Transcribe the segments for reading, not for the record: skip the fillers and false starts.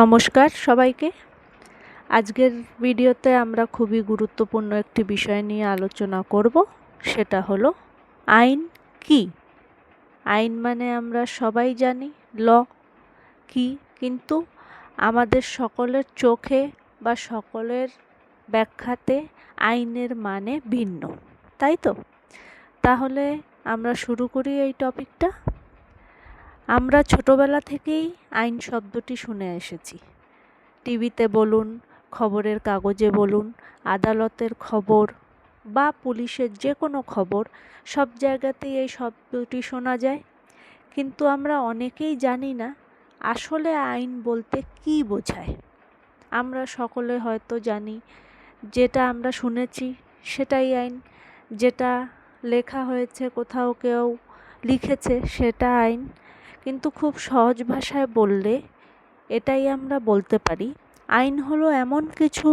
নমস্কার সবাইকে। আজকের ভিডিওতে আমরা খুবই গুরুত্বপূর্ণ একটি বিষয় নিয়ে আলোচনা করব, সেটা হলো আইন কি। আইন মানে আমরা সবাই জানি ল কি, কিন্তু আমাদের সকলের চোখে বা সকলের ব্যাখ্যাতে আইনের মানে ভিন্ন, তাই তো? তাহলে আমরা শুরু করি এই টপিকটা। আমরা ছোটবেলা থেকেই আইন শব্দটি শুনে এসেছি। টিভিতে বলুন, খবরের কাগজে বলুন, আদালতের খবর বা পুলিশের যে কোনো খবর, সব জায়গাতেই এই শব্দটি শোনা যায়। কিন্তু আমরা অনেকেই জানি না আসলে আইন বলতে কী বোঝায়। আমরা সকলে হয়তো জানি যেটা আমরা শুনেছি সেটাই আইন, যেটা লেখা হয়েছে কোথাও কেউ লিখেছে সেটা আইন। কিন্তু খুব সহজ ভাষায় বললে এটাই আমরা বলতে পারি, আইন হলো এমন কিছু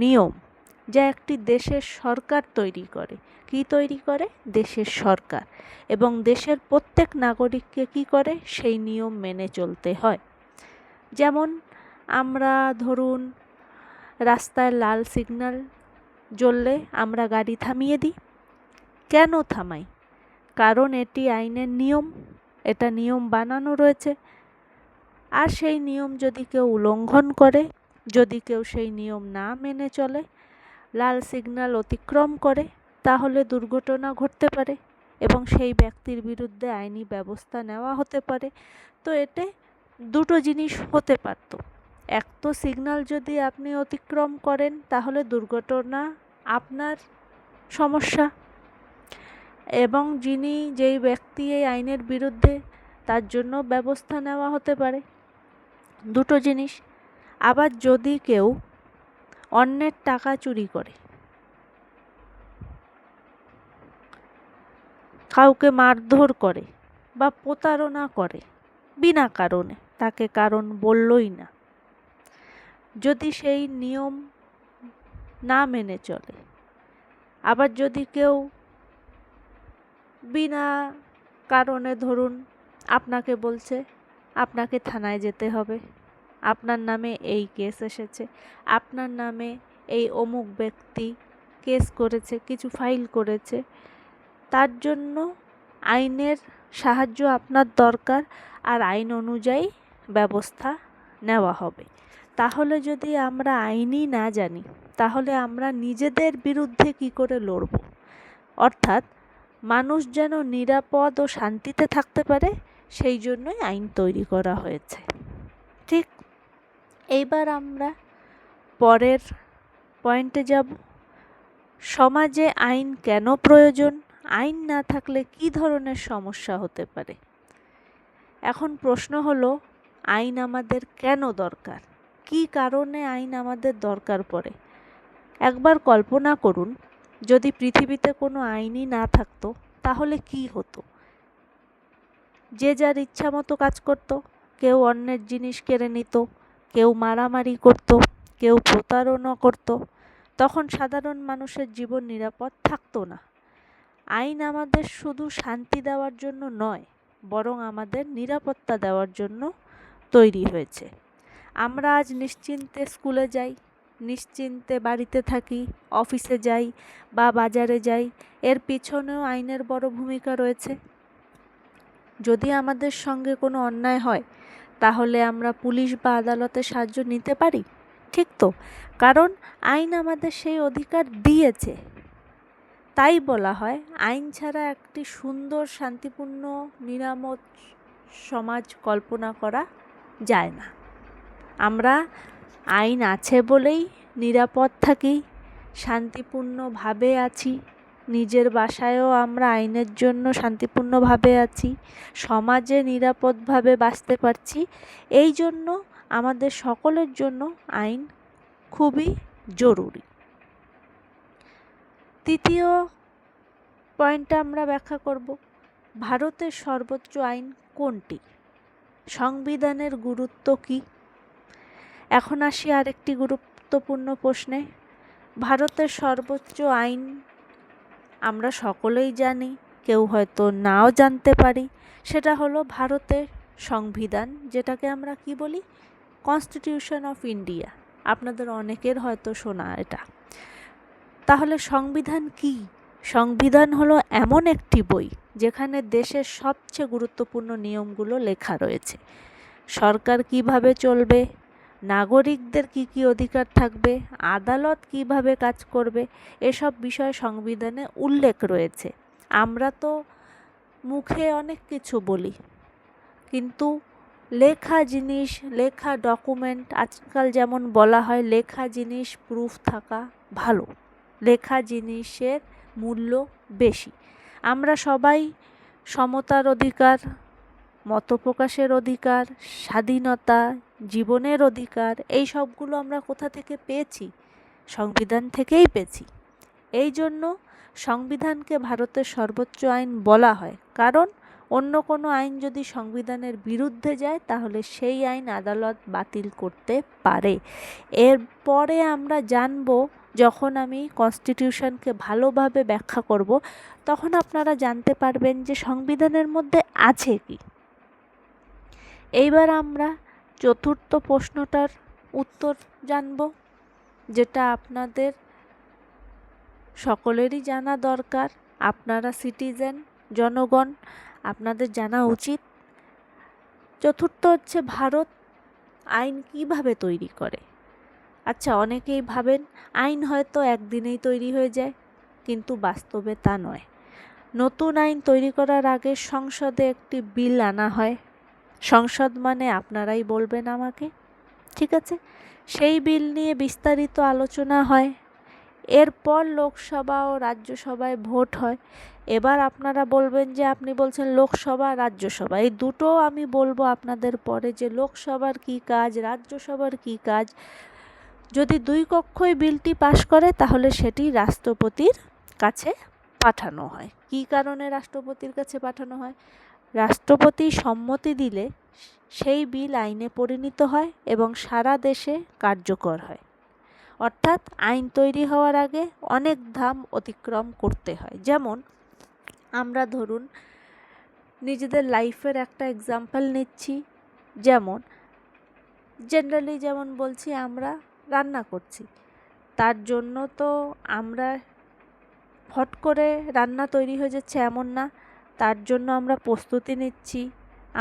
নিয়ম যা একটি দেশের সরকার তৈরি করে। কি তৈরি করে? দেশের সরকার। এবং দেশের প্রত্যেক নাগরিককে কি করে? সেই নিয়ম মেনে চলতে হয়। যেমন আমরা ধরুন রাস্তায় লাল সিগন্যাল জ্বললে আমরা গাড়ি থামিয়ে দিই। কেন থামাই? কারণ এটি আইনের নিয়ম, এটা নিয়ম বানানো রয়েছে। আর সেই নিয়ম যদি কেউ উল্লঙ্ঘন করে, যদি কেউ সেই নিয়ম না মেনে চলে, লাল সিগন্যাল অতিক্রম করে, তাহলে দুর্ঘটনা ঘটতে পারে এবং সেই ব্যক্তির বিরুদ্ধে আইনি ব্যবস্থা নেওয়া হতে পারে। তো এতে দুটো জিনিস হতে পারত। এক তো সিগন্যাল যদি আপনি অতিক্রম করেন তাহলে দুর্ঘটনা আপনার সমস্যা, এবং যেই ব্যক্তি এই আইনের বিরুদ্ধে, তার জন্য ব্যবস্থা নেওয়া হতে পারে। দুটো জিনিস। আবার যদি কেউ অন্যের টাকা চুরি করে, কাউকে মারধর করে বা প্রতারণা করে বিনা কারণে, তাকে কারণ বললই না, যদি সেই নিয়ম না মেনে চলে, আবার যদি কেউ বিনা কারণে ধরুন আপনাকে বলছে আপনাকে থানায় যেতে হবে, আপনার নামে এই কেস এসেছে, আপনার নামে এই অমুক ব্যক্তি কেস করেছে, কিছু ফাইল করেছে, তার জন্য আইনের সাহায্য আপনার দরকার, আর আইন অনুযায়ী ব্যবস্থা নেওয়া হবে। তাহলে যদি আমরা আইনই না জানি, তাহলে আমরা নিজেদের বিরুদ্ধে কি করে লড়ব? অর্থাৎ মানুষ যেন নিরাপদ ও শান্তিতে থাকতে পারে, সেই জন্যই আইন তৈরি করা হয়েছে। ঠিক। এইবার আমরা পরের পয়েন্টে যাব। সমাজে আইন কেন প্রয়োজন? আইন না থাকলে কী ধরনের সমস্যা হতে পারে? এখন প্রশ্ন হলো, আইন আমাদের কেন দরকার? কী কারণে আইন আমাদের দরকার পড়ে? একবার কল্পনা করুন, যদি পৃথিবীতে কোনো আইনই না থাকতো তাহলে কি হতো? যে যার ইচ্ছা মতো কাজ করত, কেউ অন্যের জিনিস কেড়ে নিত, কেউ মারামারি করত, কেউ প্রতারণা করত। তখন সাধারণ মানুষের জীবন নিরাপদ থাকতো না। আইন আমাদের শুধু শান্তি দেওয়ার জন্য নয়, বরং আমাদের নিরাপত্তা দেওয়ার জন্য তৈরি হয়েছে। আমরা আজ নিশ্চিন্তে স্কুলে যাই, নিশ্চিন্তে বাড়িতে থাকি, অফিসে যাই বা বাজারে যাই, এর পিছনেও আইনের বড় ভূমিকা রয়েছে। যদি আমাদের সঙ্গে কোনো অন্যায় হয়, তাহলে আমরা পুলিশ বা আদালতের সাহায্য নিতে পারি, ঠিক তো? কারণ আইন আমাদের সেই অধিকার দিয়েছে। তাই বলা হয়, আইন ছাড়া একটি সুন্দর, শান্তিপূর্ণ, নিরাপদ সমাজ কল্পনা করা যায় না। আমরা আইন আছে বলেই নিরাপদ থাকি, শান্তিপূর্ণভাবে আছি, নিজের বাসায়ও আমরা আইনের জন্য শান্তিপূর্ণভাবে আছি, সমাজে নিরাপদভাবে বাঁচতে পারছি। এই জন্য আমাদের সকলের জন্য আইন খুবই জরুরি। তৃতীয় পয়েন্টটা আমরা ব্যাখ্যা করব, ভারতের সর্বোচ্চ আইন কোনটি? সংবিধানের গুরুত্ব কী? এখন আসি আরেকটি গুরুত্বপূর্ণ প্রশ্নে। ভারতের সর্বোচ্চ আইন আমরা সকলেই জানি, কেউ হয়তো নাও জানতে পারি, সেটা হলো ভারতের সংবিধান, যেটাকে আমরা কি বলি? কনস্টিটিউশন অফ ইন্ডিয়া, আপনাদের অনেকের হয়তো শোনা এটা। তাহলে সংবিধান কি? সংবিধান হলো এমন একটি বই যেখানে দেশের সবচেয়ে গুরুত্বপূর্ণ নিয়মগুলো লেখা রয়েছে। সরকার কিভাবে চলবে, নাগরিকদের কি কি অধিকার থাকবে, আদালত কিভাবে কাজ করবে, এসব বিষয় সংবিধানে উল্লেখ রয়েছে। আমরা তো মুখে অনেক কিছু বলি, কিন্তু লেখা জিনিস, লেখা ডকুমেন্ট, আজকাল যেমন বলা হয় লেখা জিনিস প্রুফ থাকা ভালো, লেখা জিনিসের মূল্য বেশি। আমরা সবাই সমতার অধিকার, মতপ্রকাশের অধিকার, স্বাধীনতা, জীবনের অধিকার, এই সবগুলো আমরা কোথা থেকে পেয়েছি? সংবিধান থেকেই পেয়েছি। এই জন্য সংবিধানকে ভারতের সর্বোচ্চ আইন বলা হয়, কারণ অন্য কোনো আইন যদি সংবিধানের বিরুদ্ধে যায় তাহলে সেই আইন আদালত বাতিল করতে পারে। এরপরে আমরা জানব, যখন আমি কনস্টিটিউশনকে ভালোভাবে ব্যাখ্যা করব তখন আপনারা জানতে পারবেন যে সংবিধানের মধ্যে আছে কি। এইবার আমরা চতুর্থ প্রশ্নটার উত্তর জানব, যেটা আপনাদের সকলেরই জানা দরকার। আপনারা সিটিজেন, জনগণ, আপনাদের জানা উচিত। চতুর্থ হচ্ছে ভারত আইন কিভাবে তৈরি করে। আচ্ছা, অনেকেই ভাবেন আইন হয়তো একদিনেই তৈরি হয়ে যায়, কিন্তু বাস্তবে তা নয়। নতুন আইন তৈরি করার আগে সংসদে একটি বিল আনা হয়। সংসদ মানে আপনারাই বলবেন আমাকে, ঠিক আছে? সেই বিল নিয়ে বিস্তারিত আলোচনা হয়। এরপর লোকসভা ও রাজ্যসভায় ভোট হয়। এবার আপনারা বলবেন যে আপনি বলছেন লোকসভা, রাজ্যসভা, এই দুটো আমি বলবো আপনাদের পরে যে লোকসভার কী কাজ, রাজ্যসভার কী কাজ। যদি দুই কক্ষই বিলটি পাশ করে তাহলে সেটি রাষ্ট্রপতির কাছে পাঠানো হয়। কী কারণে রাষ্ট্রপতির কাছে পাঠানো হয়? রাষ্ট্রপতি সম্মতি দিলে সেই বিল আইনে পরিণত হয় এবং সারা দেশে কার্যকর হয়। অর্থাৎ আইন তৈরি হওয়ার আগে অনেক ধাপ অতিক্রম করতে হয়। যেমন আমরা ধরুন নিজেদের লাইফের একটা এক্সাম্পল নিচ্ছি, যেমন জেনারেলি যেমন বলছি আমরা রান্না করছি, তার জন্য তো আমরা হট করে রান্না তৈরি হয়ে যাচ্ছে এমন না, তার জন্য আমরা প্রস্তুতি নিচ্ছি,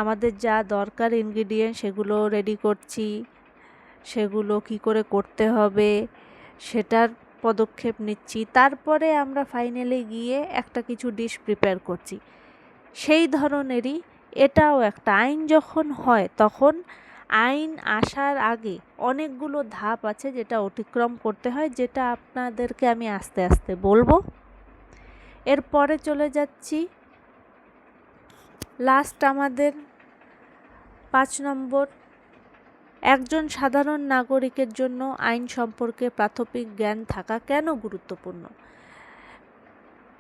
আমাদের যা দরকার ইনগ্রিডিয়েন্ট সেগুলো রেডি করছি, সেগুলো কি করে করতে হবে সেটার পদক্ষেপ নিচ্ছি, তারপরে আমরা ফাইনালি গিয়ে একটা কিছু ডিশ প্রিপেয়ার করছি। সেই ধরনেরই এটাও একটা আইন যখন হয় তখন আইন আসার আগে অনেকগুলো ধাপ আছে যেটা অতিক্রম করতে হয়, যেটা আপনাদেরকে আমি আস্তে আস্তে বলবো। এরপরে চলে যাচ্ছি লাস্ট আমাদের 5 নম্বর, একজন সাধারণ নাগরিকের জন্য আইন সম্পর্কে প্রাথমিক জ্ঞান থাকা কেন গুরুত্বপূর্ণ।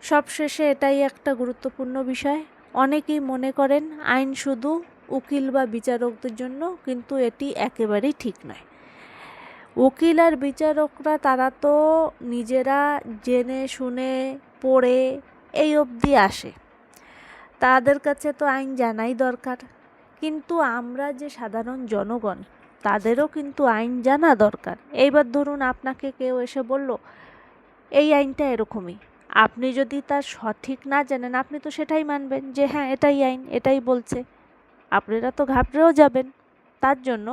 সবশেষে এটাই একটা গুরুত্বপূর্ণ বিষয়। অনেকেই মনে করেন আইন শুধু উকিল বা বিচারকদের জন্য, কিন্তু এটি একেবারেই ঠিক নয়। উকিল আর বিচারকরা তারা তো নিজেরা জেনে শুনে পড়ে এই অবধি আসে, তাদের কাছে তো আইন জানাই দরকার। কিন্তু আমরা যে সাধারণ জনগণ তাদেরও কিন্তু আইন জানা দরকার। এইবার ধরুন আপনাকে কেউ এসে বলল এই আইনটা এরকমই, আপনি যদি তার সঠিক না জানেন আপনি তো সেটাই মানবেন যে হ্যাঁ এটাই আইন, এটাই বলছে, আপনারা তো ঘাবড়েও যাবেন। তার জন্য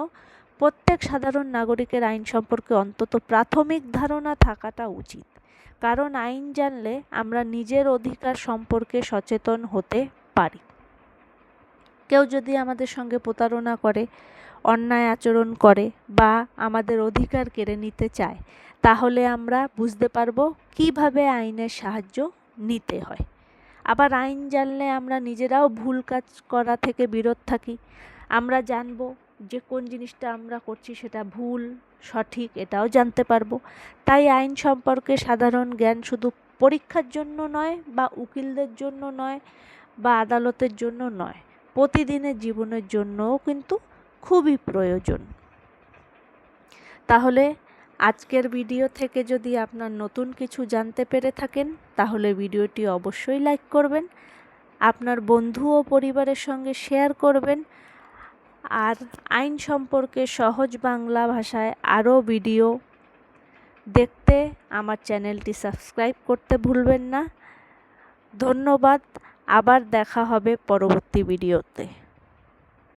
প্রত্যেক সাধারণ নাগরিকের আইন সম্পর্কে অন্তত প্রাথমিক ধারণা থাকাটা উচিত, কারণ আইন জানলে আমরা নিজের অধিকার সম্পর্কে সচেতন হতে পারি। কেউ যদি আমাদের সঙ্গে প্রতারণা করে, অন্যায় আচরণ করে বা আমাদের অধিকার কেড়ে নিতে চায়, তাহলে আমরা বুঝতে পারবো কিভাবে আইনের সাহায্য নিতে হয়। আবার আইন জানলে আমরা নিজেরাও ভুল কাজ করা থেকে বিরত থাকি। আমরা জানবো যে কোন জিনিসটা আমরা করছি সেটা ভুল সঠিক এটাও জানতে পারবো। তাই আইন সম্পর্কে সাধারণ জ্ঞান শুধু পরীক্ষার জন্য নয় বা উকিলদের জন্য নয় বা আদালতের জন্য নয়, প্রতিদিনের জীবনের জন্যও কিন্তু খুবই প্রয়োজন। তাহলে আজকের ভিডিও থেকে যদি আপনার নতুন কিছু জানতে পেরে থাকেন তাহলে ভিডিওটি অবশ্যই লাইক করবেন, আপনার বন্ধু ও পরিবারের সঙ্গে শেয়ার করবেন। আর আইন সম্পর্কে সহজ বাংলা ভাষায় আরও ভিডিও দেখতে আমার চ্যানেলটি সাবস্ক্রাইব করতে ভুলবেন না। ধন্যবাদ। আবার দেখা হবে পরবর্তী ভিডিওতে।